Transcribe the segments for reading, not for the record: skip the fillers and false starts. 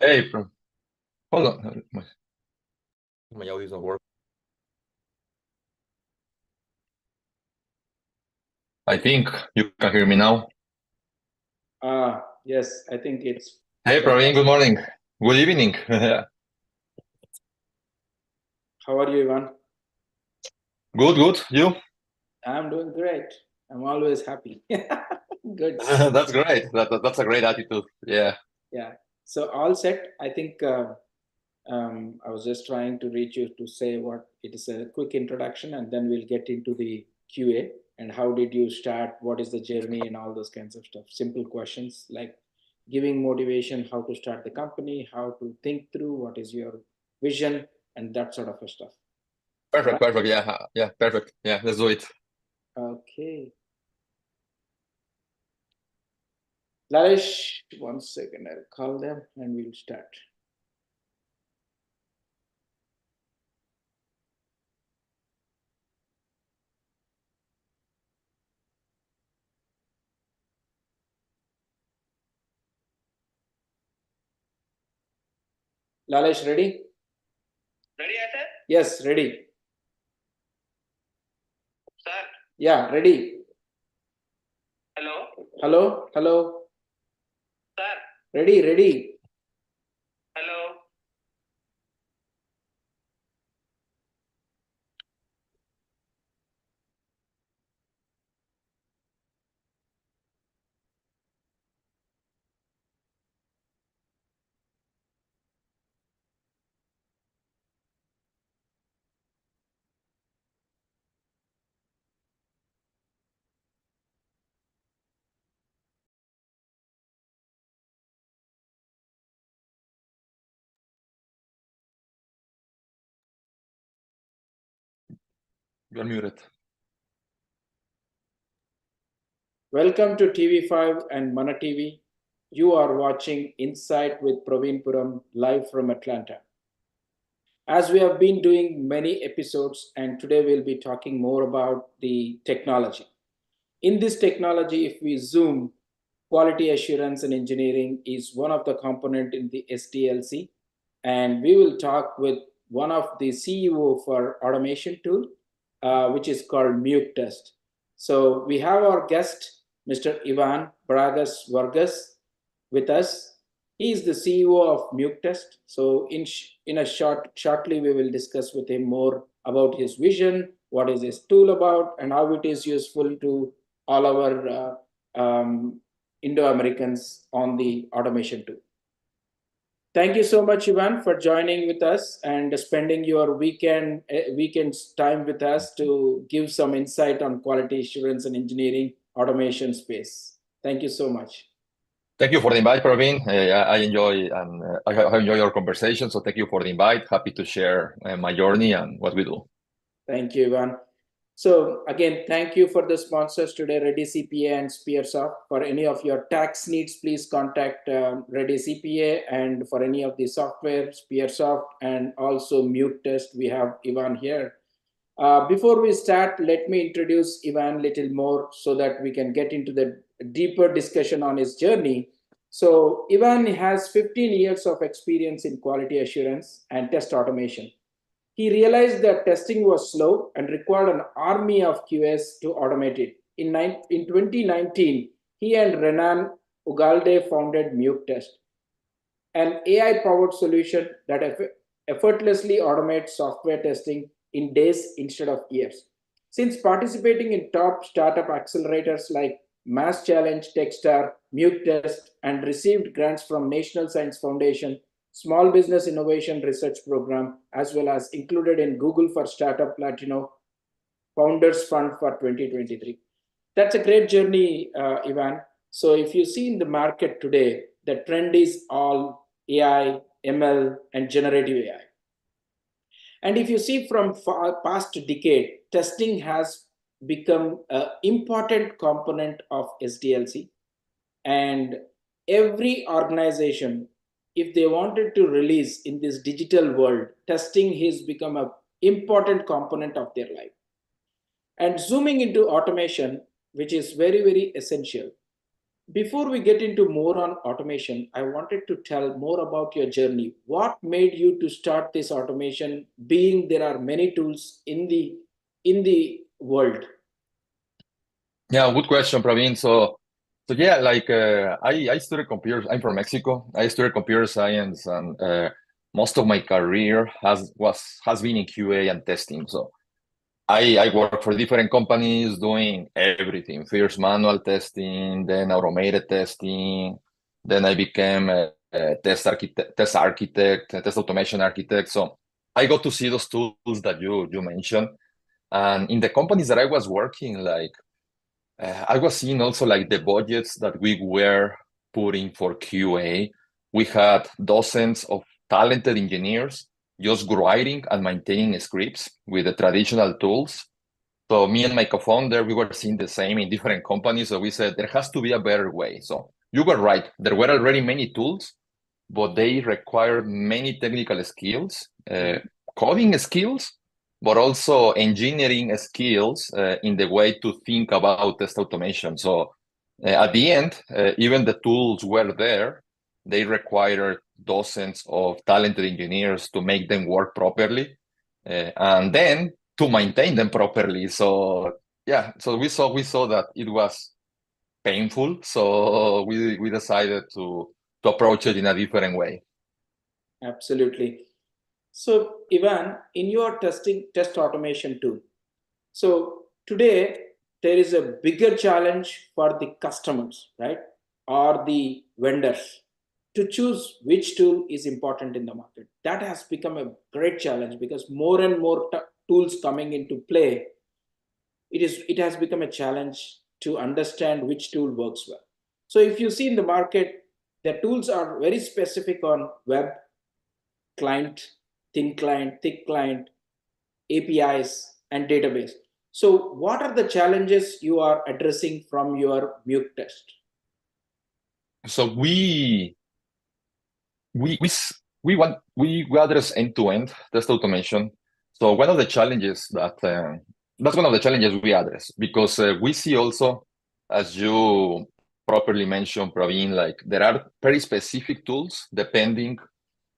Hey, hold on. My audio is not working. I think you can hear me now. Yes, I think it's Hey, Praveen, good morning. Good evening. How are you, Ivan? Good, good. You? I'm doing great. I'm always happy. Good. That's great. That's a great attitude. Yeah. Yeah. So all set. I think I was just trying to reach you to say what it is a quick introduction, and then we'll get into the QA and how did you start, what is the journey, and all those kinds of stuff. Simple questions like giving motivation, how to start the company, how to think through, what is your vision, and that sort of a stuff. Perfect, perfect. Yeah, yeah, perfect. Yeah, let's do it. Okay. Lalish, 1 second, I'll call them and we'll start. Lalish, ready? Ready, sir? Yes, ready. Sir, Yeah, ready. hello? Hello, hello. Sir, Ready, ready. hello? You're muted. Welcome to TV5 and Mana TV. You are watching Insight with Praveen Puram live from Atlanta. As we have been doing many episodes, and today we'll be talking more about the technology. In this technology, if we zoom, quality assurance and engineering is one of the component in the SDLC, and we will talk with one of the CEO for automation tool, which is called Mute Test. So we have our guest, Mr. Ivan Bragas Vargas, with us. He is the CEO of Mute Test. So shortly we will discuss with him more about his vision, what is his tool about, and how it is useful to all our Indo-Americans on the automation tool. Thank you so much, Ivan, for joining with us and spending your weekend's time with us to give some insight on quality assurance and engineering automation space. Thank you so much. Thank you for the invite, Praveen. I enjoy and I enjoy your conversation. So thank you for the invite. Happy to share my journey and what we do. Thank you, Ivan. So again, thank you for the sponsors today, Ready CPA and Spearsoft. For any of your tax needs, please contact Ready CPA, and for any of the software, Spearsoft, and also Mute Test, we have Ivan here. Before we start, let me introduce Ivan a little more so that we can get into the deeper discussion on his journey. So Ivan has 15 years of experience in quality assurance and test automation. He realized that testing was slow and required an army of QS to automate it. In 2019, he and Renan Ugalde founded Mute Test, an AI-powered solution that effortlessly automates software testing in days instead of years. Since participating in top startup accelerators like Mass Challenge, Techstar, Mute Test, and received grants from National Science Foundation, Small Business Innovation Research Program, as well as included in Google for Startup Latino Founders Fund for 2023. That's a great journey, Ivan. So if you see in the market today, the trend is all AI, ML, and generative AI. And if you see from past decade, testing has become an important component of SDLC. And every organization, if they wanted to release in this digital world, testing has become an important component of their life. And zooming into automation, which is very, very essential. Before we get into more on automation, I wanted to tell more about your journey. What made you to start this automation, being there are many tools in the world? Yeah, good question, Praveen. So yeah, like I studied computers. I'm from Mexico. I studied computer science, and most of my career has been in QA and testing. So I work for different companies doing everything. First manual testing, then automated testing. Then I became a test architect, a test automation architect. So I got to see those tools that you mentioned. And in the companies that I was working, like I was seeing also like the budgets that we were putting for QA. We had dozens of talented engineers just writing and maintaining scripts with the traditional tools. So me and my co-founder, we were seeing the same in different companies. So we said there has to be a better way. So you were right. There were already many tools, but they required many technical skills, coding skills, but also engineering skills in the way to think about test automation. So at the end, even the tools were there. They required dozens of talented engineers to make them work properly, and then to maintain them properly. So yeah, so we saw that it was painful. So we decided to approach it in a different way. Absolutely. So, Ivan, in your test automation tool, so today there is a bigger challenge for the customers, right? Or the vendors to choose which tool is important in the market. That has become a great challenge because more and more tools coming into play. It has become a challenge to understand which tool works well. So if you see in the market, the tools are very specific on web, client, thin client, thick client, APIs, and database. So, what are the challenges you are addressing from your Muke test? So we we s- we address end-to-end test automation. So one of the challenges that's one of the challenges we address because we see also, as you properly mentioned, Praveen, like there are very specific tools depending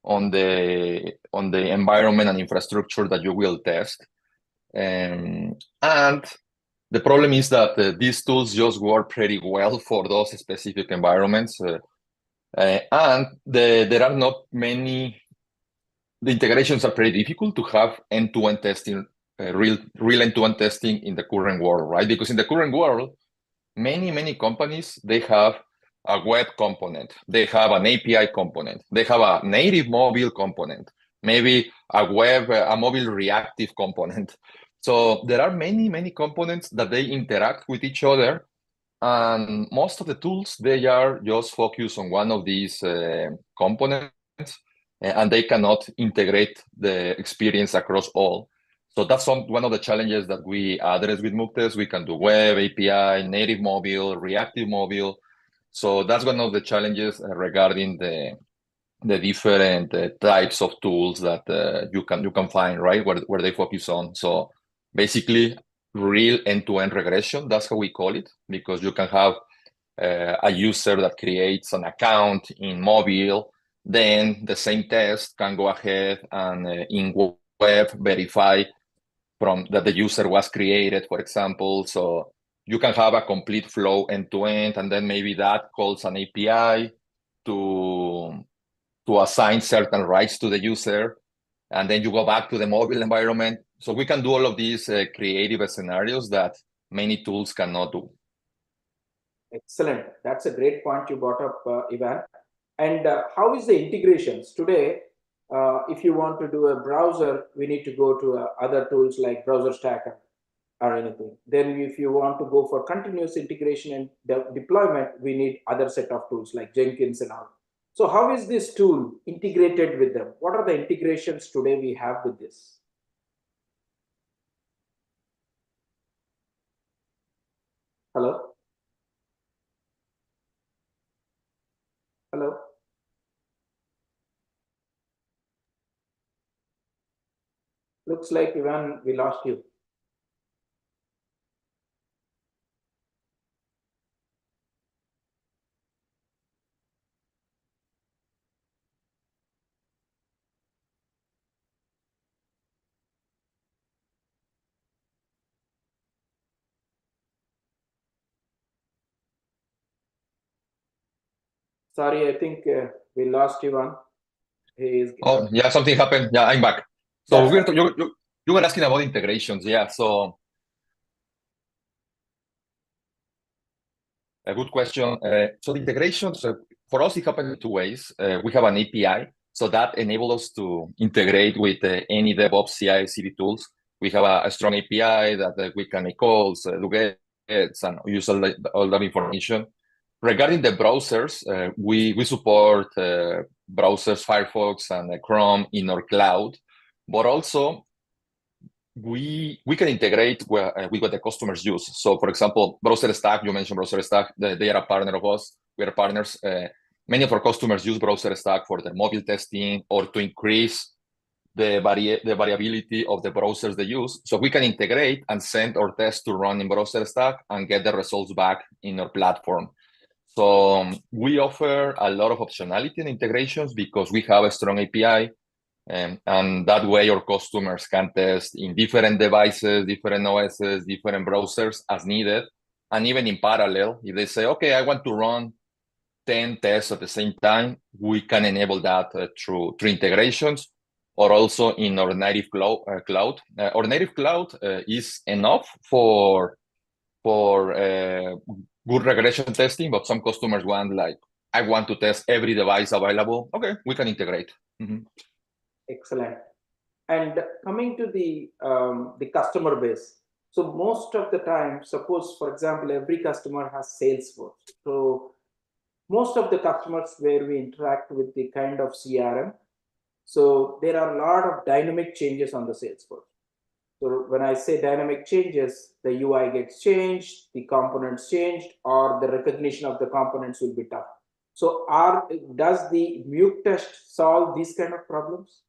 on the environment and infrastructure that you will test. And the problem is that these tools just work pretty well for those specific environments. And there are not many, the integrations are pretty difficult to have end-to-end testing, real end-to-end testing in the current world, right? Because in the current world, many companies, they have a web component, they have an API component, they have a native mobile component, maybe a mobile reactive component. So there are many components that they interact with each other, and most of the tools, they are just focused on one of these components, and they cannot integrate the experience across all. So that's one of the challenges that we address with Muktes. We can do web, API, native mobile, reactive mobile. So that's one of the challenges regarding the different types of tools that you can find, right, where they focus on. So basically, real end-to-end regression, that's how we call it, because you can have a user that creates an account in mobile, then the same test can go ahead and in web verify from that the user was created, for example. So you can have a complete flow end to end, and then maybe that calls an API to assign certain rights to the user, and then you go back to the mobile environment. So we can do all of these creative scenarios that many tools cannot do. Excellent. That's a great point you brought up, Ivan. And how is the integrations today? If you want to do a browser, we need to go to other tools like Browser Stack or anything. Then, if you want to go for continuous integration and deployment, we need other set of tools like Jenkins and all. So, how is this tool integrated with them? What are the integrations today we have with this? Hello? Hello? Looks like, Ivan, we lost you. Sorry, I think we lost Ivan. He is. Oh, yeah, something happened. Yeah, I'm back. So That's right. you were asking about integrations. Yeah, so a good question. So the integrations, for us, it happens in two ways. We have an API, so that enables us to integrate with any DevOps CI/CD tools. We have a strong API that we can make calls, do gets, and use all that information. Regarding the browsers, we support browsers, Firefox and Chrome in our cloud, but also we can integrate with what the customers use. So, for example, Browser Stack, you mentioned Browser Stack, they are a partner of us. We are partners. Many of our customers use Browser Stack for their mobile testing or to increase the variability of the browsers they use. So we can integrate and send our tests to run in Browser Stack and get the results back in our platform. So we offer a lot of optionality and integrations because we have a strong API. And that way our customers can test in different devices, different OSs, different browsers as needed. And even in parallel, if they say, okay, I want to run 10 tests at the same time, we can enable that through integrations or also in our native cloud. Our native cloud is enough for good regression testing, but some customers want I want to test every device available. Okay, we can integrate. Mm-hmm. Excellent. And coming to the customer base, so most of the time, suppose for example, every customer has Salesforce. So most of the customers where we interact with the kind of CRM, so there are a lot of dynamic changes on the Salesforce. So when I say dynamic changes, the UI gets changed, the components changed, or the recognition of the components will be tough. So does the Muke test solve these kind of problems?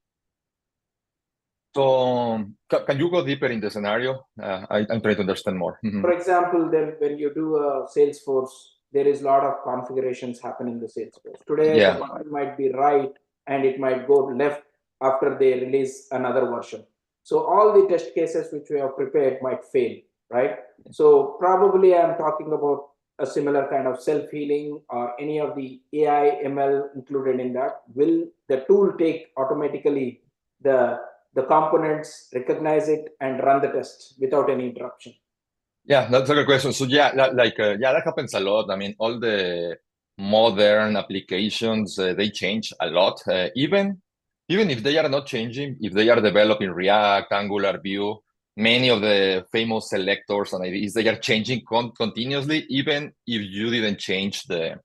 So can you go deeper in the scenario? I'm trying to understand more. Mm-hmm. For example, then when you do a Salesforce, there is a lot of configurations happening in the Salesforce. Today, the button might be right and it might go left after they release another version. So all the test cases which we have prepared might fail, right? So probably I'm talking about a similar kind of self-healing or any of the AI ML included in that. Will the tool take automatically the components, recognize it, and run the test without any interruption? Yeah, that's a good question. So yeah, that happens a lot. I mean, all the modern applications they change a lot. Even if they are not changing, if they are developing React, Angular, Vue, many of the famous selectors and IDs they are changing continuously, even if you didn't change the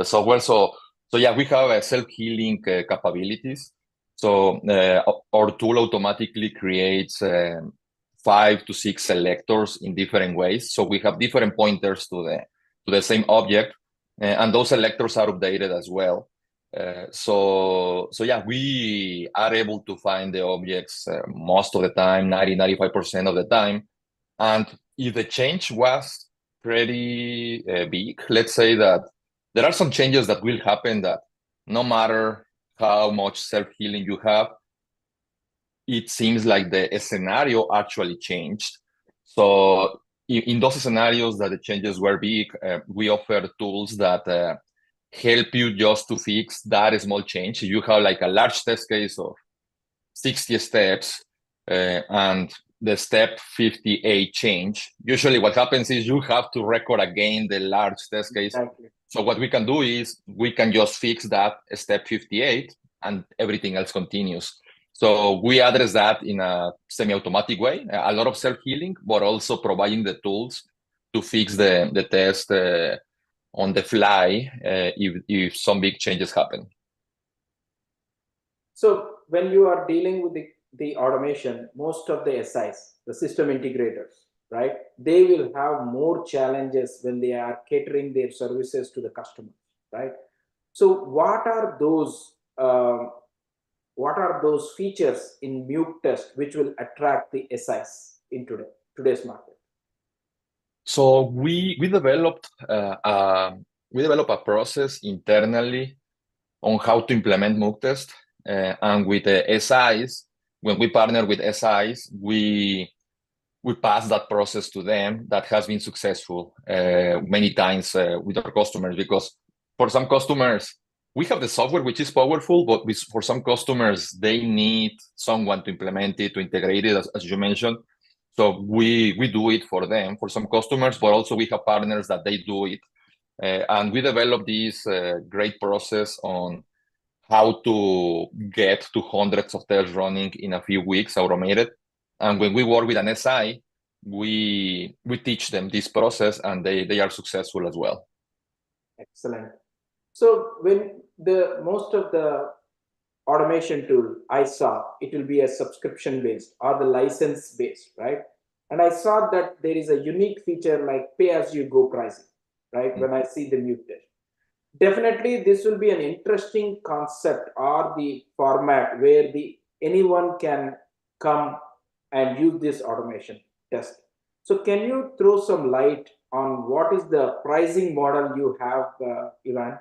software. So yeah, we have self-healing capabilities. So our tool automatically creates 5 to 6 selectors in different ways. So we have different pointers to the same object, and those selectors are updated as well. So yeah, we are able to find the objects most of the time, 95% of the time. And if the change was pretty big, let's say that there are some changes that will happen that no matter how much self-healing you have, it seems like the scenario actually changed. So in those scenarios that the changes were big, we offer tools that help you just to fix that small change. You have like a large test case of 60 steps and the step 58 change. Usually what happens is you have to record again the large test case. Exactly. So what we can do is we can just fix that step 58 and everything else continues. So we address that in a semi-automatic way, a lot of self-healing, but also providing the tools to fix the test on the fly if some big changes happen. So when you are dealing with the automation, most of the SIs, the system integrators, right, they will have more challenges when they are catering their services to the customer, right? So what are those features in Muke test which will attract the SIs in today's market? So we developed a process internally on how to implement Muke test, and with the SIs, when we partner with SIs, we pass that process to them. That has been successful many times with our customers, because for some customers we have the software, which is powerful, but for some customers, they need someone to implement it, to integrate it, as you mentioned. So we do it for them, for some customers, but also we have partners that they do it. And we developed this great process on how to get to hundreds of tests running in a few weeks, automated. And when we work with an SI, we teach them this process, and they are successful as well. Excellent. So when the most of the automation tool I saw, it will be a subscription based or the license based, right? And I saw that there is a unique feature like pay as you go pricing, right? When I see the new test. Definitely, this will be an interesting concept or the format where the anyone can come and use this automation test. So, can you throw some light on what is the pricing model you have, Ivan?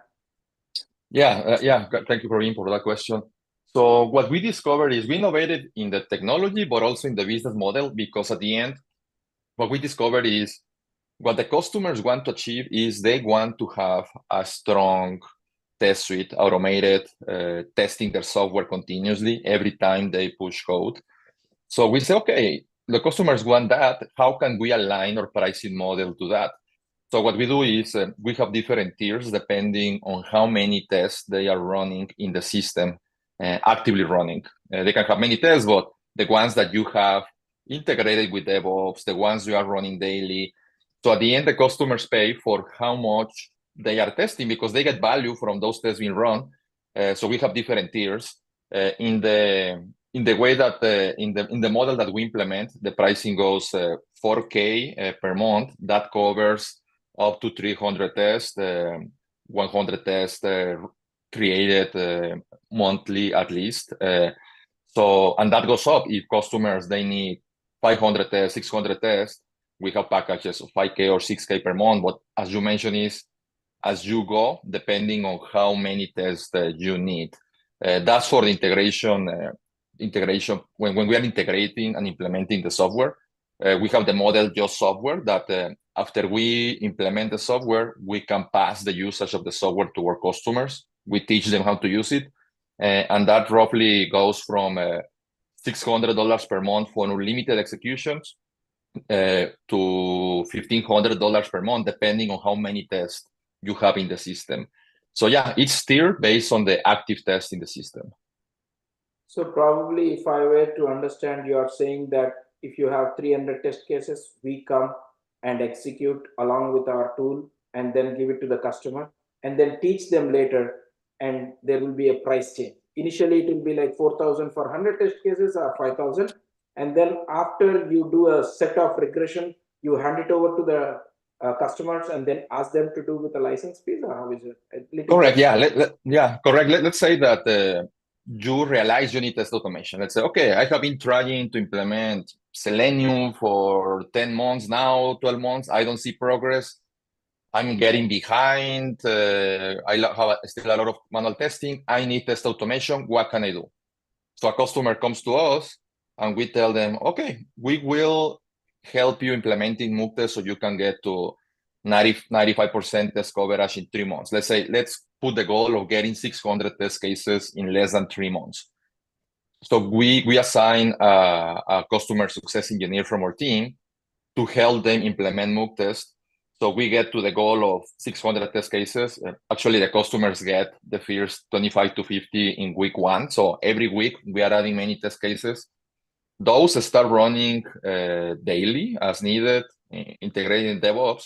Yeah. Thank you, Praveen, for that question. So what we discovered is we innovated in the technology, but also in the business model, because at the end, what we discovered is what the customers want to achieve is they want to have a strong test suite, automated, testing their software continuously every time they push code. So we say, okay, the customers want that. How can we align our pricing model to that? So what we do is we have different tiers depending on how many tests they are running in the system, actively running. They can have many tests, but the ones that you have integrated with DevOps, the ones you are running daily. So at the end, the customers pay for how much they are testing because they get value from those tests being run. So we have different tiers. In the way that in the model that we implement, the pricing goes 4K per month. That covers up to 300 tests, 100 tests created monthly at least. And that goes up if customers, they need 500 tests, 600 tests. We have packages of 5K or 6K per month. But as you mentioned, is as you go, depending on how many tests you need. That's for the integration. When we are integrating and implementing the software, we have the model just software that after we implement the software, we can pass the usage of the software to our customers. We teach them how to use it. And that roughly goes from $600 per month for unlimited executions to $1,500 per month, depending on how many tests you have in the system. So yeah, it's tiered based on the active test in the system. So probably if I were to understand, you are saying that if you have 300 test cases, we come and execute along with our tool and then give it to the customer and then teach them later, and there will be a price change. Initially, it will be like 4,000 for 100 test cases or 5,000. And then after you do a set of regression, you hand it over to the customers and then ask them to do with the license fees, or how is it? Correct. Yeah. Correct. Let's say that you realize you need test automation. Let's say, okay, I have been trying to implement Selenium for 10 months now, 12 months. I don't see progress. I'm getting behind. I have still a lot of manual testing. I need test automation. What can I do? So a customer comes to us and we tell them, okay, we will help you implementing mock test so you can get to 95% test coverage in 3 months. Let's put the goal of getting 600 test cases in less than 3 months. So we assign a customer success engineer from our team to help them implement mock test. So we get to the goal of 600 test cases. Actually, the customers get the first 25 to 50 in week 1. So every week we are adding many test cases. Those start running daily as needed, integrating DevOps.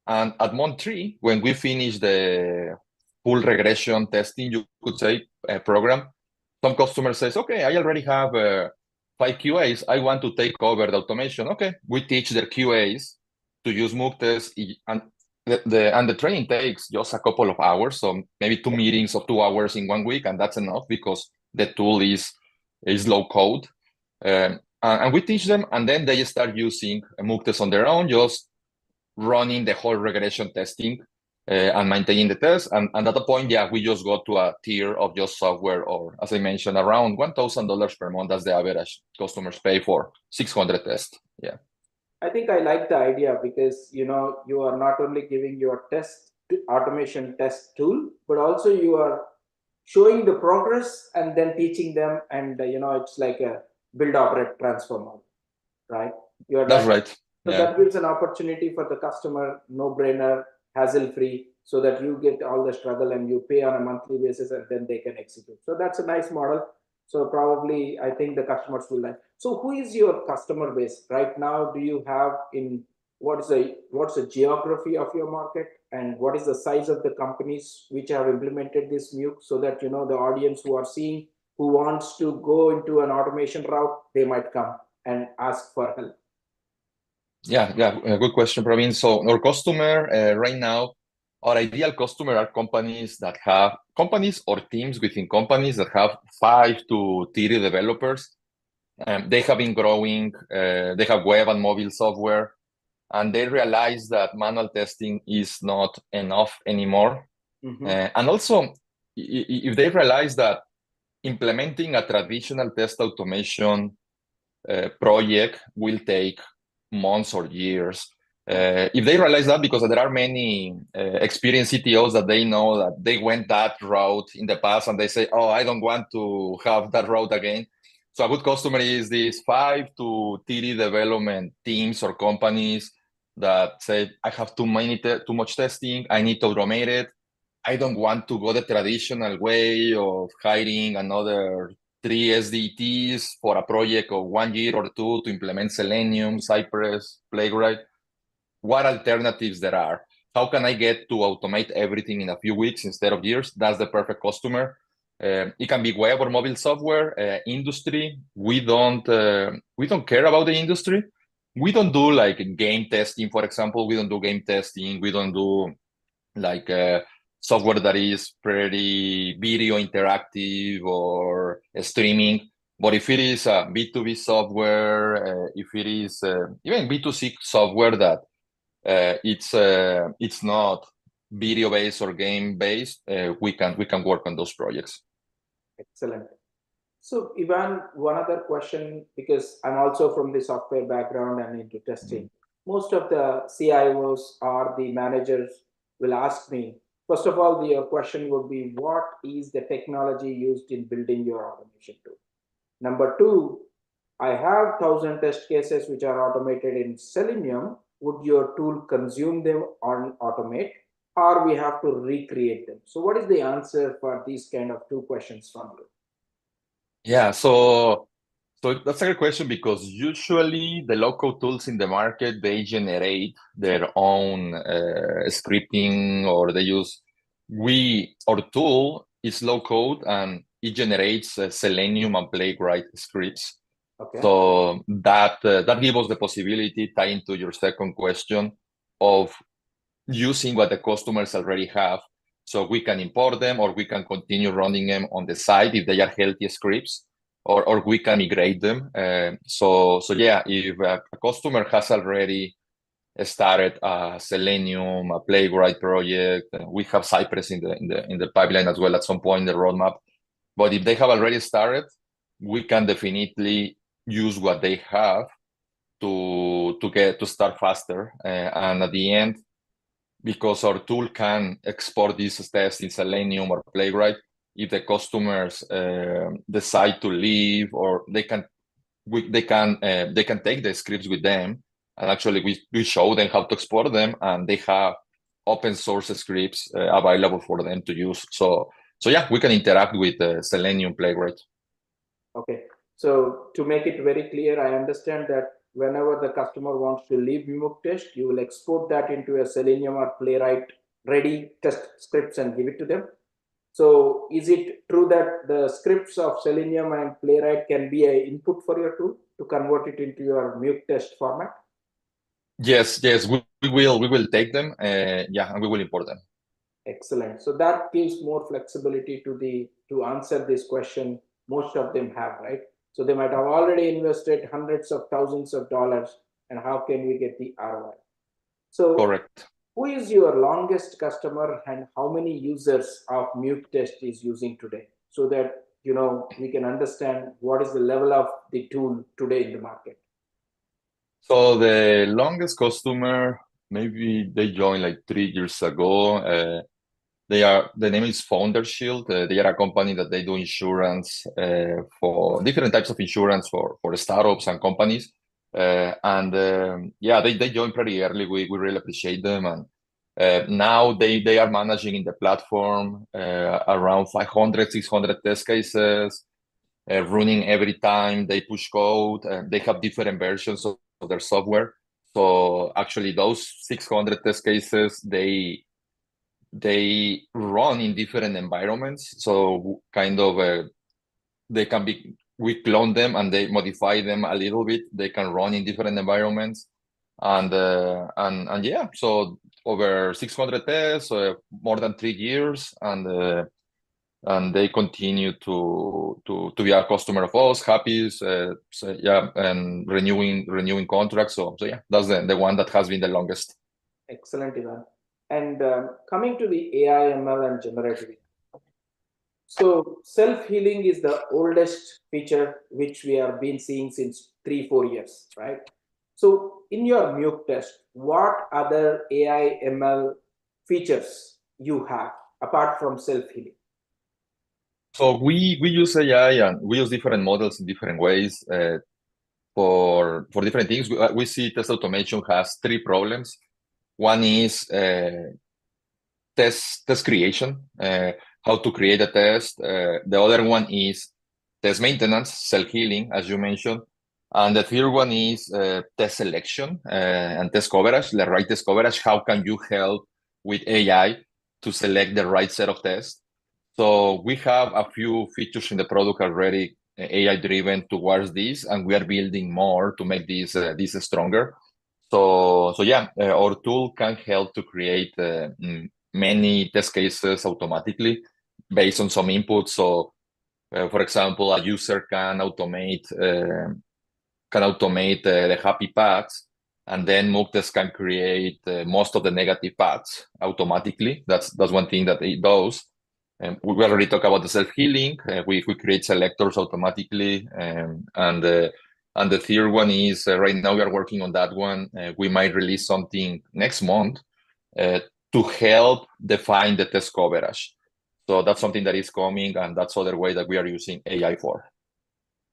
And at month 3, when we finish the full regression testing, you could say, program, some customer says, okay, I already have 5 QAs. I want to take over the automation. Okay, we teach their QAs to use mock tests, and the training takes just a couple of hours, so maybe 2 meetings of 2 hours in 1 week, and that's enough because the tool is low code. And we teach them, and then they start using mock tests on their own, just running the whole regression testing and maintaining the test. And at that point, yeah, we just go to a tier of just software, or as I mentioned, around $1,000 per month. That's the average customers pay for 600 tests. Yeah. I think I like the idea because you are not only giving your test automation test tool, but also you are showing the progress and then teaching them, and it's like a build, operate, transfer model, right? You're That's done. right. So Yeah. that gives an opportunity for the customer, no brainer, hassle free, so that you get all the struggle and you pay on a monthly basis and then they can execute. So that's a nice model. So probably I think the customers will like. So who is your customer base right now? Do you have in what's the geography of your market, and what is the size of the companies which have implemented this Nuke, so that the audience who are seeing, who wants to go into an automation route, they might come and ask for help. Yeah, good question, Praveen. So our customer right now, our ideal customer are companies or teams within companies that have 5 to 30 developers. They have been growing. They have web and mobile software, and they realize that manual testing is not enough anymore. And also, if they realize that implementing a traditional test automation project will take months or years. If they realize that, because there are many experienced CTOs that they know that they went that route in the past and they say, oh, I don't want to have that route again. So a good customer is these 5 to 30 development teams or companies that say, I have too much testing, I need to automate it. I don't want to go the traditional way of hiring another 3 SDTs for a project of 1 year or two to implement Selenium, Cypress, Playwright. What alternatives there are? How can I get to automate everything in a few weeks instead of years? That's the perfect customer. It can be web or mobile software. Industry, we don't care about the industry. We don't do like game testing, for example. We don't do game testing. We don't do like software that is pretty video interactive or streaming. But if it is a B2B software, if it is even B2C software that it's not video based or game based, we can work on those projects. Excellent. So Ivan, one other question, because I'm also from the software background and into testing. Most of the CIOs or the managers will ask me, first of all, the question would be, what is the technology used in building your automation tool? Number two, I have 1,000 test cases which are automated in Selenium. Would your tool consume them on automate, or we have to recreate them? So what is the answer for these kind of two questions from you? Yeah, so that's a good question, because usually the low-code tools in the market, they generate their own scripting, or they use our tool is low-code and it generates Selenium and Playwright scripts. Okay. So that gives us the possibility, tying to your second question, of using what the customers already have. So we can import them, or we can continue running them on the side if they are healthy scripts, or we can migrate them. So yeah, if a customer has already started a Selenium, a Playwright project, we have Cypress in the pipeline as well at some point in the roadmap. But if they have already started, we can definitely use what they have to start faster. And at the end, because our tool can export these tests in Selenium or Playwright, if the customers decide to leave, or they can take the scripts with them, and actually we show them how to export them, and they have open source scripts available for them to use. So yeah, we can interact with Selenium, Playwright. Okay. So to make it very clear, I understand that whenever the customer wants to leave Mimook test, you will export that into a Selenium or Playwright ready test scripts and give it to them. So is it true that the scripts of Selenium and Playwright can be an input for your tool to convert it into your Mimook test format? Yes, we will take them, and we will import them. Excellent. So that gives more flexibility to answer this question. Most of them have, right? So they might have already invested hundreds of thousands of dollars, and how can we get the ROI? So Correct. who is your longest customer, and how many users of Mute Test is using today, so that we can understand what is the level of the tool today in the market? So the longest customer, maybe they joined like 3 years ago. the name is Founder Shield. They are a company that they do insurance for different types of insurance for startups and companies. And yeah, they joined pretty early. We really appreciate them. And now they are managing in the platform around 500, 600 test cases, running every time they push code. They have different versions of their software. So actually, those 600 test cases, they run in different environments. So kind of they can be, we clone them and they modify them a little bit. They can run in different environments. And yeah, so over 600 tests, more than 3 years, and they continue to be a customer of us, happy, so yeah, and renewing contracts. So yeah, that's the one that has been the longest. Excellent, Ivan. And coming to the AI, ML, and generative AI. So self-healing is the oldest feature which we have been seeing since 3-4 years, right? So in your Muke test, what other AI, ML features you have apart from self-healing? So we use AI and we use different models in different ways for different things. We see test automation has three problems. One is test creation, how to create a test. The other one is test maintenance, self-healing, as you mentioned. And the third one is test selection and test coverage, the right test coverage. How can you help with AI to select the right set of tests? So we have a few features in the product already, AI driven towards this, and we are building more to make this stronger. So yeah, our tool can help to create many test cases automatically based on some inputs. So, for example, a user can automate the happy paths, and then Muktes can create most of the negative paths automatically. That's one thing that it does. We already talked about the self-healing. We create selectors automatically, and the third one is right now we are working on that one. We might release something next month to help define the test coverage. So that's something that is coming, and that's other way that we are using AI for.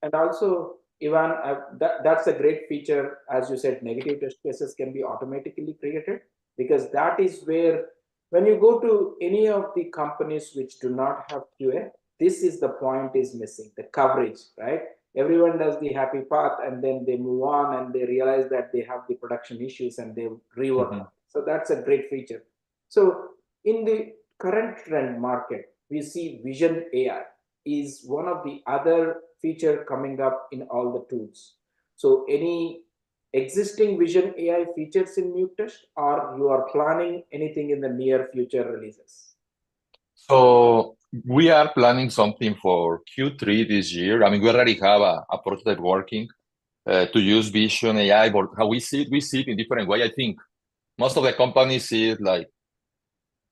And also, Ivan, that's a great feature. As you said, negative test cases can be automatically created, because that is where, when you go to any of the companies which do not have QA, this is the point is missing, the coverage, right? Everyone does the happy path and then they move on and they realize that they have the production issues and they rework. Mhm. So that's a great feature. So in the current trend market, we see Vision AI is one of the other feature coming up in all the tools. So any existing Vision AI features in Mute Test, or you are planning anything in the near future releases? So we are planning something for Q3 this year. I mean, we already have a prototype working to use Vision AI, but how we see it in different way. I think most of the companies see it like,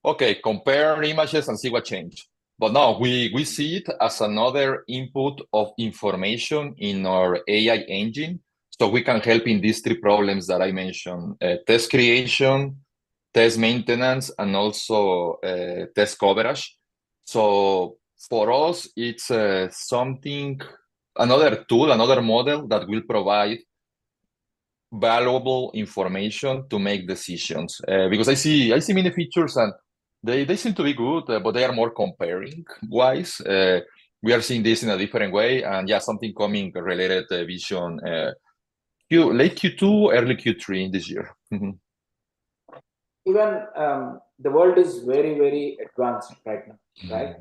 okay, compare images and see what changed. But no, we see it as another input of information in our AI engine. So we can help in these three problems that I mentioned, test creation, test maintenance, and also test coverage. So for us, it's another tool, another model that will provide valuable information to make decisions. Because I see many features and they seem to be good, but they are more comparing wise. We are seeing this in a different way, and yeah, something coming related vision late Q2, early Q3 this year. Even the world is very, very advanced right now, right?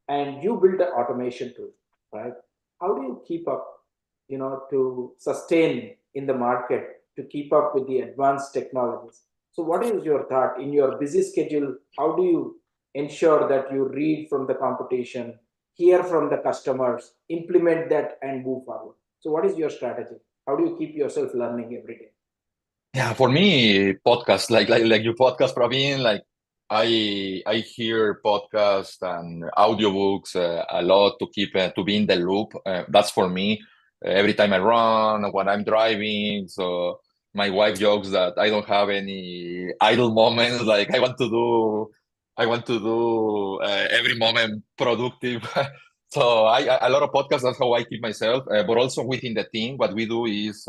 And you build an automation tool, right? How do you keep up, to sustain in the market, to keep up with the advanced technologies? So what is your thought in your busy schedule? How do you ensure that you read from the competition, hear from the customers, implement that, and move forward? So what is your strategy? How do you keep yourself learning every day? Yeah, for me, podcast like your podcast, Praveen. Like I hear podcasts and audiobooks a lot to keep to be in the loop. That's for me. Every time I run, when I'm driving. So my wife jokes that I don't have any idle moments. Like I want to do I want to do every moment productive. So a lot of podcasts. That's how I keep myself. But also within the team, what we do is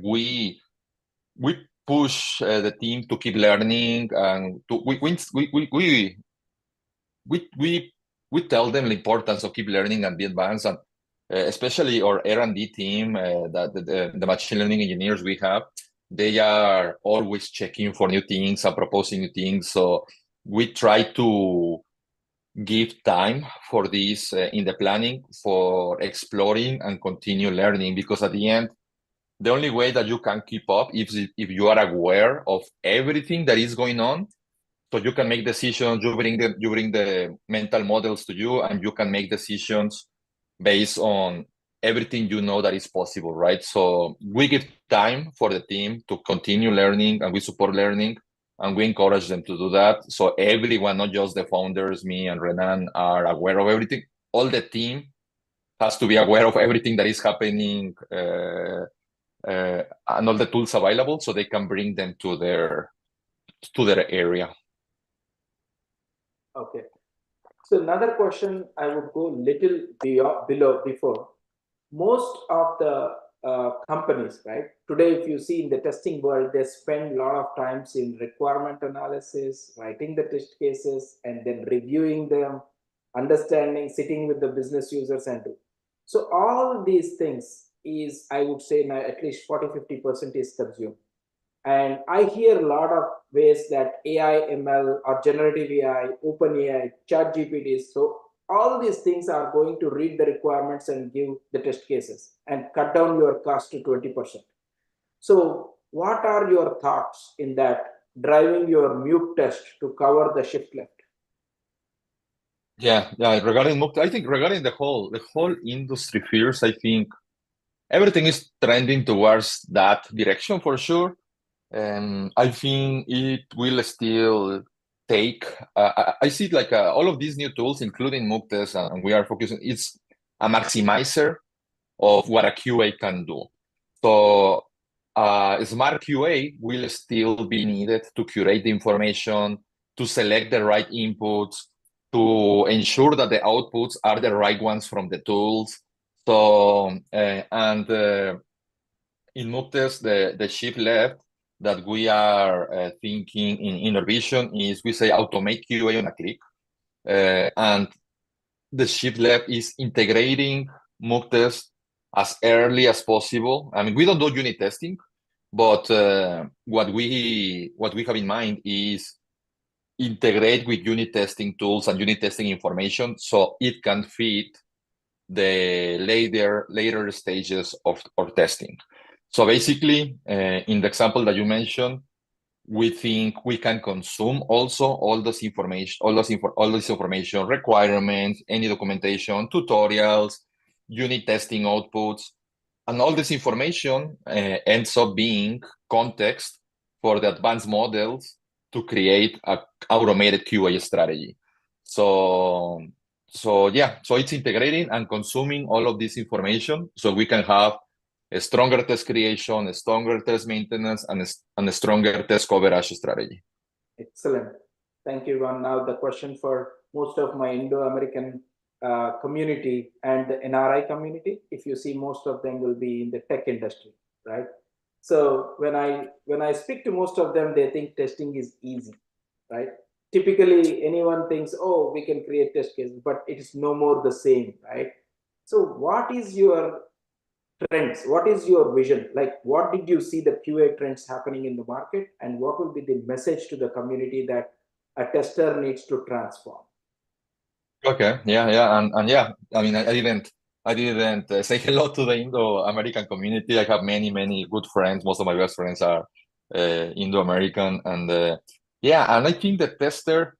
we push the team to keep learning, and we tell them the importance of keep learning and be advanced, and especially our R&D team, that the machine learning engineers we have, they are always checking for new things and proposing new things. So we try to give time for this in the planning for exploring and continue learning, because at the end, the only way that you can keep up is if you are aware of everything that is going on, so you can make decisions. You bring the mental models to you, and you can make decisions based on everything you know that is possible, right? So we give time for the team to continue learning, and we support learning, and we encourage them to do that. So everyone, not just the founders, me and Renan, are aware of everything. All the team has to be aware of everything that is happening, and all the tools available, so they can bring them to their area. Okay. So another question I would go little below before. Most of the companies, right, today, if you see in the testing world, they spend a lot of times in requirement analysis, writing the test cases, and then reviewing them, understanding, sitting with the business users and do. So all these things is, I would say now at least 40-50% is consumed. And I hear a lot of ways that AI, ML, or generative AI, OpenAI, ChatGPT. So all these things are going to read the requirements and give the test cases and cut down your cost to 20%. So what are your thoughts in that driving your Muke test to cover the shift left? Yeah. Regarding Mukta, I think regarding the whole industry fears, I think everything is trending towards that direction for sure. I think it will still take. I see it like all of these new tools, including Muktes, and we are focusing. It's a maximizer of what a QA can do. So smart QA will still be needed to curate the information, to select the right inputs, to ensure that the outputs are the right ones from the tools. So and in Muktes, the shift left that we are thinking in our vision is, we say, automate QA on a click, and the shift left is integrating mock test as early as possible. I mean, we don't do unit testing, but what we have in mind is integrate with unit testing tools and unit testing information, so it can fit the later stages of testing. So basically, in the example that you mentioned, we think we can consume also all this information, requirements, any documentation, tutorials, unit testing outputs, and all this information ends up being context for the advanced models to create a automated QA strategy. So it's integrating and consuming all of this information, so we can have a stronger test creation, a stronger test maintenance, and a stronger test coverage strategy. Excellent. Thank you, Ron. Now the question for most of my Indo-American community and the NRI community, if you see, most of them will be in the tech industry, right? So when I speak to most of them, they think testing is easy, right? Typically, anyone thinks, oh, we can create test cases, but it is no more the same, right? So what is your trends? What is your vision? Like, what did you see the QA trends happening in the market, and what will be the message to the community that a tester needs to transform? Okay, and yeah, I mean, I didn't say hello to the Indo-American community. I have many good friends. Most of my best friends are Indo-American, and and I think the tester,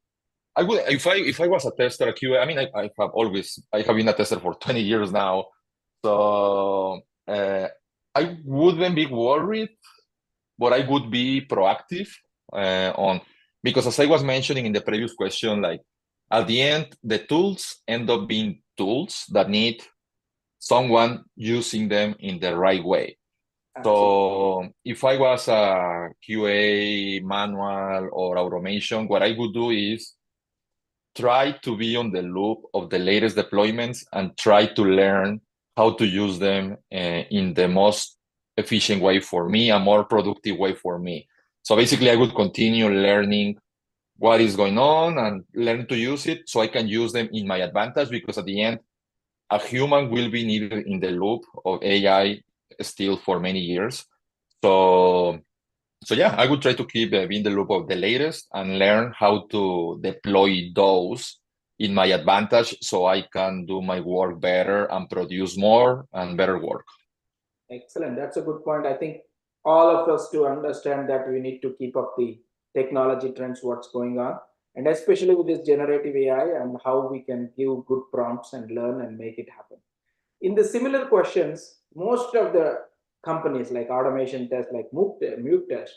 I would, if I was a tester, a QA. I mean, I have been a tester for 20 years now, so I wouldn't be worried, but I would be proactive because, as I was mentioning in the previous question, like at the end, the tools end up being tools that need someone using them in the right way. So if I was a QA, manual, or automation, what I would do is try to be on the loop of the latest deployments and try to learn how to use them in the most efficient way for me, a more productive way for me. So basically, I would continue learning what is going on and learn to use it so I can use them in my advantage, because at the end, a human will be needed in the loop of AI still for many years. So yeah, I would try to keep in the loop of the latest and learn how to deploy those in my advantage so I can do my work better and produce more and better work. Excellent. That's a good point. I think all of us to understand that we need to keep up the technology trends, what's going on, and especially with this generative AI and how we can give good prompts and learn and make it happen. In the similar questions, most of the companies like automation test, like Mute test,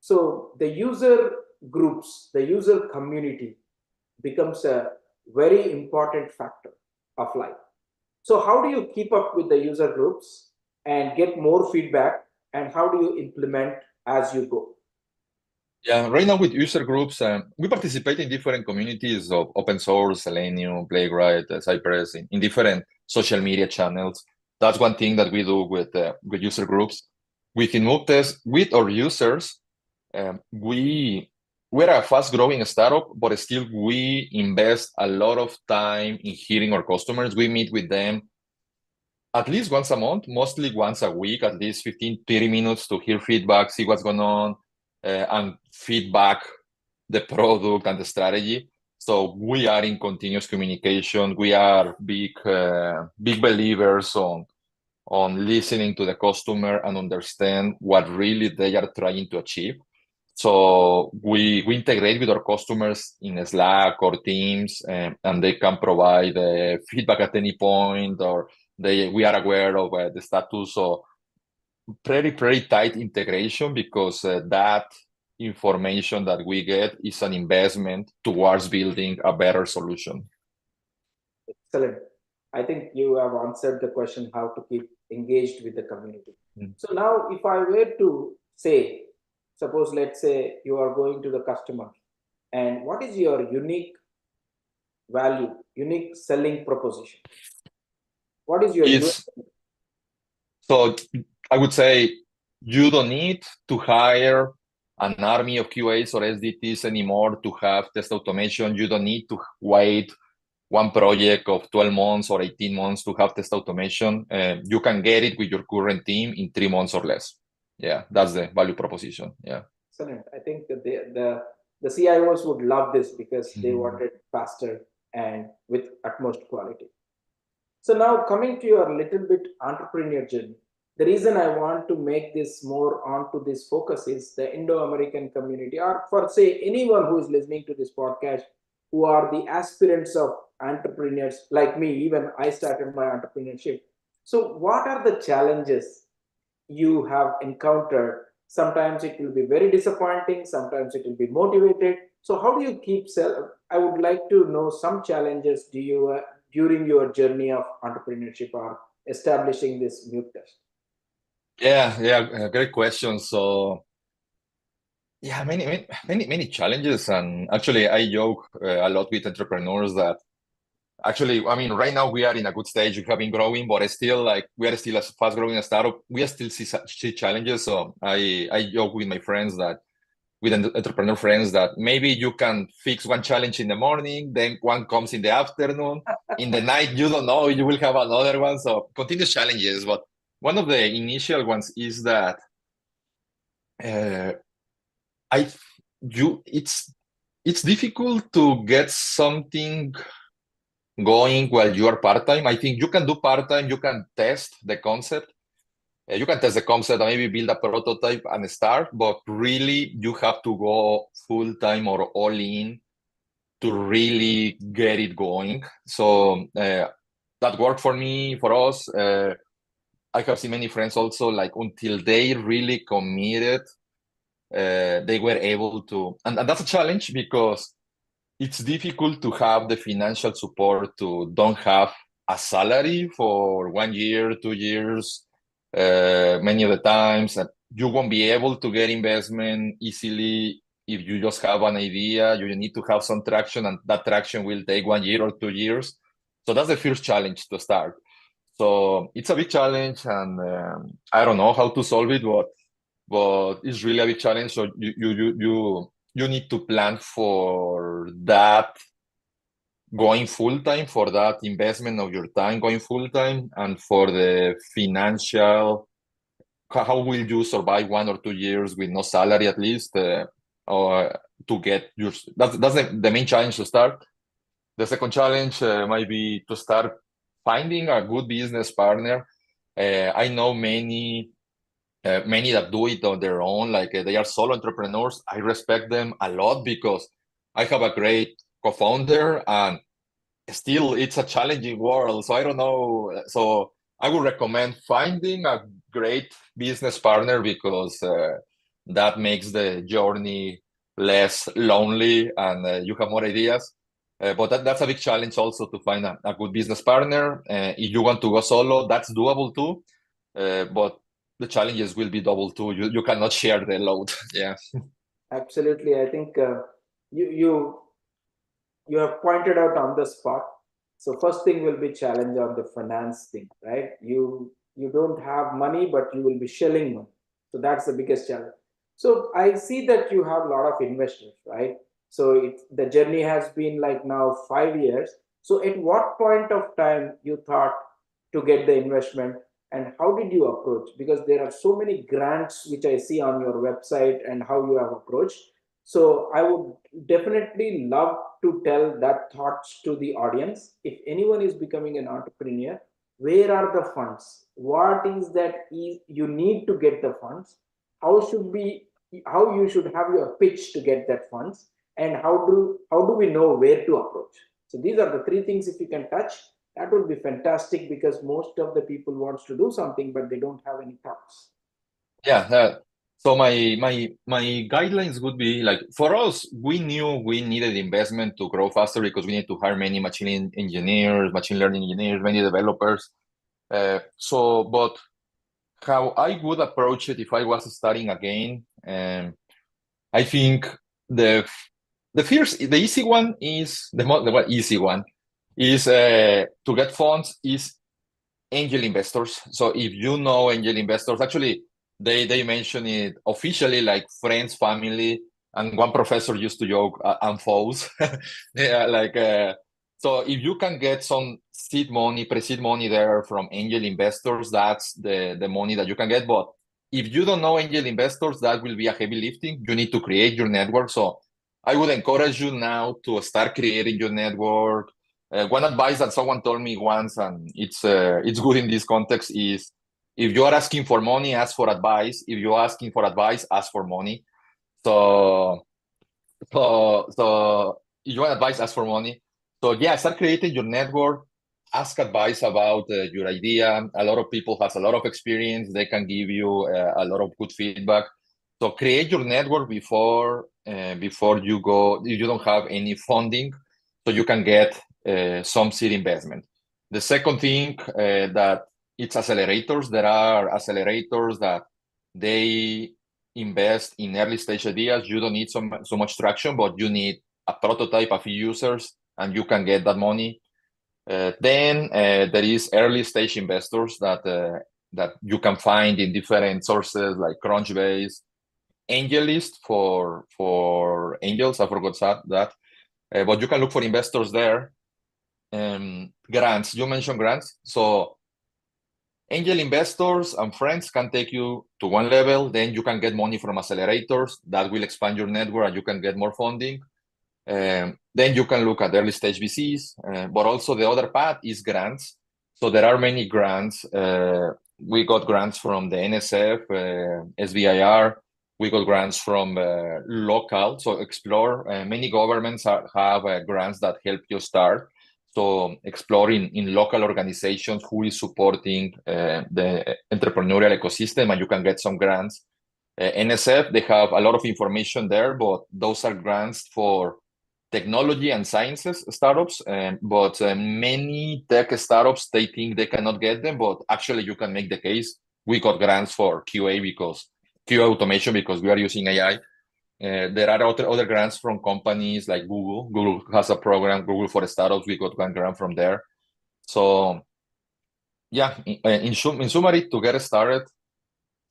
so the user groups, the user community becomes a very important factor of life. So how do you keep up with the user groups and get more feedback, and how do you implement as you go? Yeah, right now with user groups, we participate in different communities of open source, Selenium, Playwright, Cypress, in different social media channels. That's one thing that we do with user groups. Within Muptest, with our users, we're a fast-growing startup, but still we invest a lot of time in hearing our customers. We meet with them at least once a month, mostly once a week, at least 15, 30 minutes to hear feedback, see what's going on, and feedback the product and the strategy. So we are in continuous communication. We are big believers on listening to the customer and understand what really they are trying to achieve. So we integrate with our customers in Slack or Teams, and they can provide feedback at any point, or we are aware of the status. So pretty tight integration, because that information that we get is an investment towards building a better solution. Excellent. I think you have answered the question how to keep engaged with the community. So now if I were to say, suppose let's say you are going to the customer, and what is your unique value, unique selling proposition? What is your So I would say you don't need to hire an army of QAs or SDTs anymore to have test automation. You don't need to wait one project of 12 months or 18 months to have test automation. You can get it with your current team in 3 months or less. Yeah, that's the value proposition. Yeah. Excellent. I think that the CIOs would love this, because they want it faster and with utmost quality. So now coming to your little bit entrepreneur journey, the reason I want to make this more onto this focus is the Indo-American community, or for say anyone who is listening to this podcast, who are the aspirants of entrepreneurs like me. Even I started my entrepreneurship. So what are the challenges you have encountered? Sometimes it will be very disappointing, sometimes it will be motivated. So how do you keep I would like to know some challenges do you during your journey of entrepreneurship or establishing this Mute test? Yeah, great question. So yeah, many challenges, and actually I joke a lot with entrepreneurs that actually, I mean, right now we are in a good stage. We have been growing, but still, we are still a fast growing startup. We still see challenges. So I joke with my friends that, with entrepreneur friends, that maybe you can fix one challenge in the morning, then one comes in the afternoon, in the night you don't know, you will have another one. So continuous challenges. But one of the initial ones is that it's difficult to get something going while you are part-time. I think you can do part-time, you can test the concept. You can test the concept and maybe build a prototype and start, but really you have to go full-time or all in to really get it going. So that worked for me, for us. I have seen many friends also, like, until they really committed, they were able to, and that's a challenge, because it's difficult to have the financial support to don't have a salary for 1 year, 2 years, many of the times. You won't be able to get investment easily if you just have an idea. You need to have some traction, and that traction will take 1 year or 2 years. So that's the first challenge to start. So it's a big challenge, and I don't know how to solve it, but it's really a big challenge. So you need to plan for that going full time, for that investment of your time going full time, and for the financial. How will you survive 1 or 2 years with no salary at least, or to get your? That's the main challenge to start. The second challenge might be to start finding a good business partner. I know many that do it on their own, like they are solo entrepreneurs. I respect them a lot because I have a great co-founder, and still it's a challenging world. So I don't know. So I would recommend finding a great business partner because that makes the journey less lonely, and you have more ideas. But that's a big challenge also, to find a good business partner. If you want to go solo, that's doable too. But the challenges will be double too. You cannot share the load. Yeah. Absolutely. I think you you have pointed out on the spot. So first thing will be challenge on the finance thing, right? You don't have money, but you will be shelling money. So that's the biggest challenge. So I see that you have a lot of investors, right? So the journey has been like now 5 years. So at what point of time you thought to get the investment, and how did you approach? Because there are so many grants which I see on your website and how you have approached. So I would definitely love to tell that thoughts to the audience. If anyone is becoming an entrepreneur, where are the funds? What is that you need to get the funds? How should be how you should have your pitch to get that funds, and how do we know where to approach? So these are the three things. If you can touch, that would be fantastic, because most of the people wants to do something but they don't have any thoughts. Yeah. So my guidelines would be like, for us, we knew we needed investment to grow faster because we need to hire many machine engineers, machine learning engineers, many developers. But how I would approach it if I was starting again, I think the the easy one is the easy one is to get funds is angel investors. So if you know angel investors, actually they mention it officially like friends, family, and one professor used to joke, and foes. Yeah, like so if you can get some seed money, pre-seed money there from angel investors, that's the money that you can get. But if you don't know angel investors, that will be a heavy lifting. You need to create your network. So I would encourage you now to start creating your network. One advice that someone told me once, and it's good in this context, is if you are asking for money, ask for advice. If you're asking for advice, ask for money. So so if you want advice, ask for money. So yeah, start creating your network. Ask advice about your idea. A lot of people has a lot of experience. They can give you a lot of good feedback. So create your network before you go. If you don't have any funding, so you can get some seed investment. The second thing that it's accelerators. There are accelerators that they invest in early stage ideas. You don't need so much traction, but you need a prototype, a few users, and you can get that money. Then there is early stage investors that you can find in different sources like Crunchbase, AngelList for angels. I forgot that, but you can look for investors there. Grants. You mentioned grants, so angel investors and friends can take you to one level. Then you can get money from accelerators that will expand your network, and you can get more funding. Then you can look at early stage VCs, but also the other path is grants. So there are many grants. We got grants from the NSF, SBIR. We got grants from local. So Explore. Many governments have grants that help you start. So exploring in local organizations who is supporting the entrepreneurial ecosystem, and you can get some grants. NSF, they have a lot of information there, but those are grants for technology and sciences startups. But many tech startups, they think they cannot get them, but actually you can make the case. we got grants for QA automation because we are using AI. There are other grants from companies like Google. Google has a program, Google for Startups. We got one grant from there. So yeah, in summary, to get started,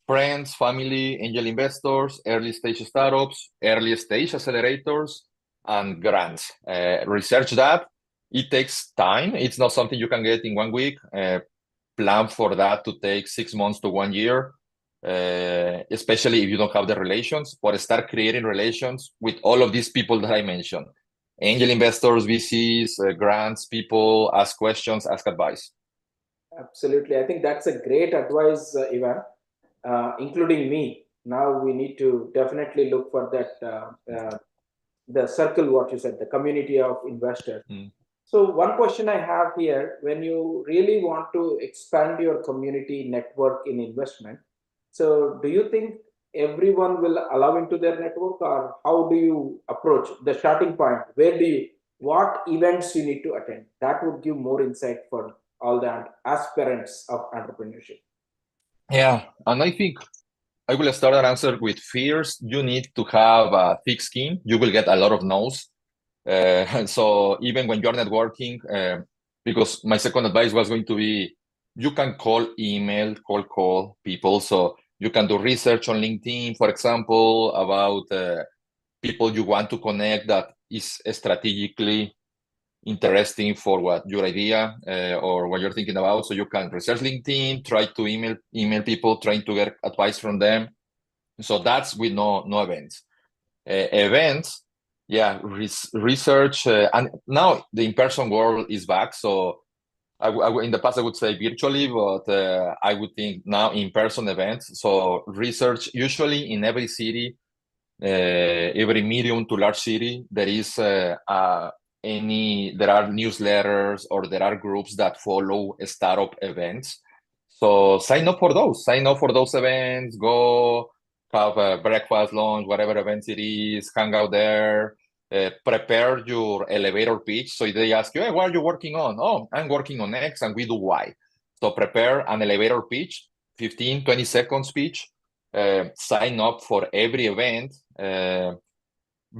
friends, family, angel investors, early stage startups, early stage accelerators, and grants. Research that. It takes time. It's not something you can get in 1 week. Plan for that to take 6 months to 1 year, especially if you don't have the relations, but start creating relations with all of these people that I mentioned. Angel investors, VCs, grants, people, ask questions, ask advice. Absolutely. I think that's a great advice, Ivan, including me. Now we need to definitely look for that, the circle, what you said, the community of investors. So one question I have here, when you really want to expand your community network in investment, so do you think everyone will allow into their network, or how do you approach the starting point? What events you need to attend? That would give more insight for all the aspirants of entrepreneurship. Yeah, and I think I will start an answer with fears. You need to have a thick skin. You will get a lot of no's. So even when you're networking, because my second advice was going to be, you can call people. So you can do research on LinkedIn, for example, about people you want to connect that is strategically interesting for what your idea or what you're thinking about. So you can research LinkedIn, try to email people, trying to get advice from them. So that's with no events. Events, yeah, research, and now the in-person world is back. So in the past I would say virtually, but I would think now in-person events. So research, usually in every city, every medium to large city, there are newsletters or there are groups that follow startup events. So sign up for those. Sign up for those events. Go have a breakfast, lunch, whatever events it is. Hang out there. Prepare your elevator pitch. So if they ask you, hey, what are you working on? Oh, I'm working on X and we do Y. So prepare an elevator pitch, 15, 20 seconds speech. Sign up for every event.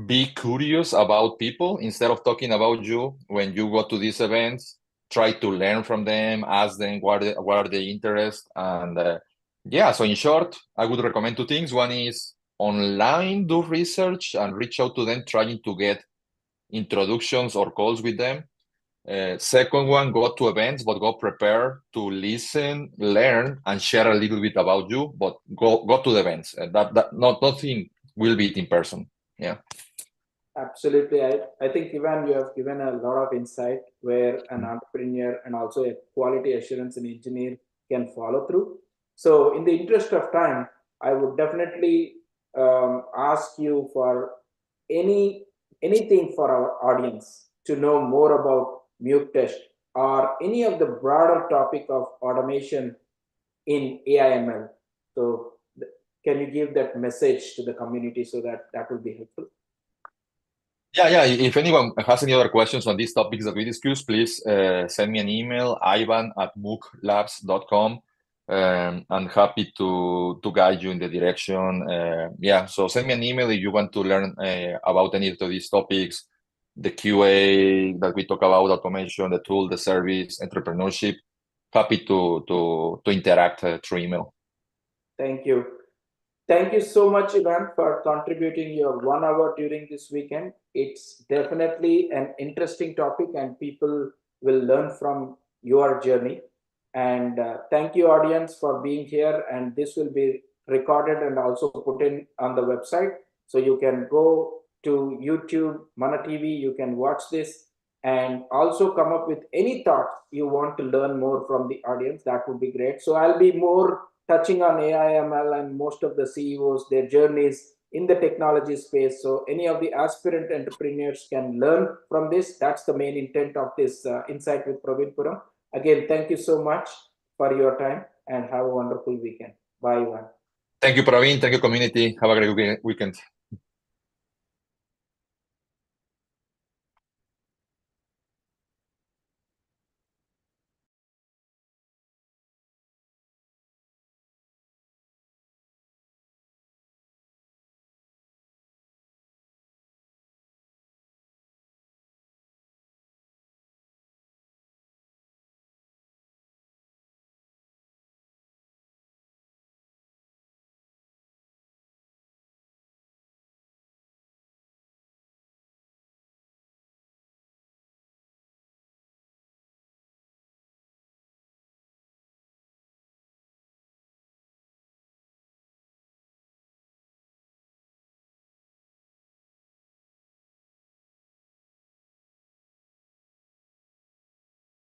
Be curious about people instead of talking about you when you go to these events. Try to learn from them, ask them what are their interests, and yeah. So in short, I would recommend 2 things. One is online, do research and reach out to them, trying to get introductions or calls with them. Second one, go to events, but go prepare to listen, learn, and share a little bit about you. But go to the events. Nothing will be in person. Yeah. Absolutely. I think, Ivan, you have given a lot of insight where an entrepreneur and also a quality assurance and engineer can follow through. So, in the interest of time, I would definitely ask you for anything for our audience to know more about Muke Test or any of the broader topic of automation in AI/ML. So, can you give that message to the community so that would be helpful? Yeah. If anyone has any other questions on these topics that we discussed, please send me an email, ivan@mooklabs.com. I'm happy to guide you in the direction. So send me an email if you want to learn about any of these topics, the QA that we talk about, automation, the tool, the service, entrepreneurship. Happy to interact through email. Thank you. Thank you so much, Ivan, for contributing your 1 hour during this weekend. It's definitely an interesting topic and people will learn from your journey. And thank you, audience, for being here. And this will be recorded and also put in on the website. So you can go to YouTube, Mana TV, you can watch this and also come up with any thoughts you want to learn more from the audience. That would be great. So I'll be more touching on AI/ML and most of the CEOs, their journeys in the technology space. So any of the aspirant entrepreneurs can learn from this. That's the main intent of this Insight with Praveen Puram. Again, thank you so much for your time and have a wonderful weekend. Bye, Ivan. Thank you, Praveen. Thank you, community. Have a great weekend.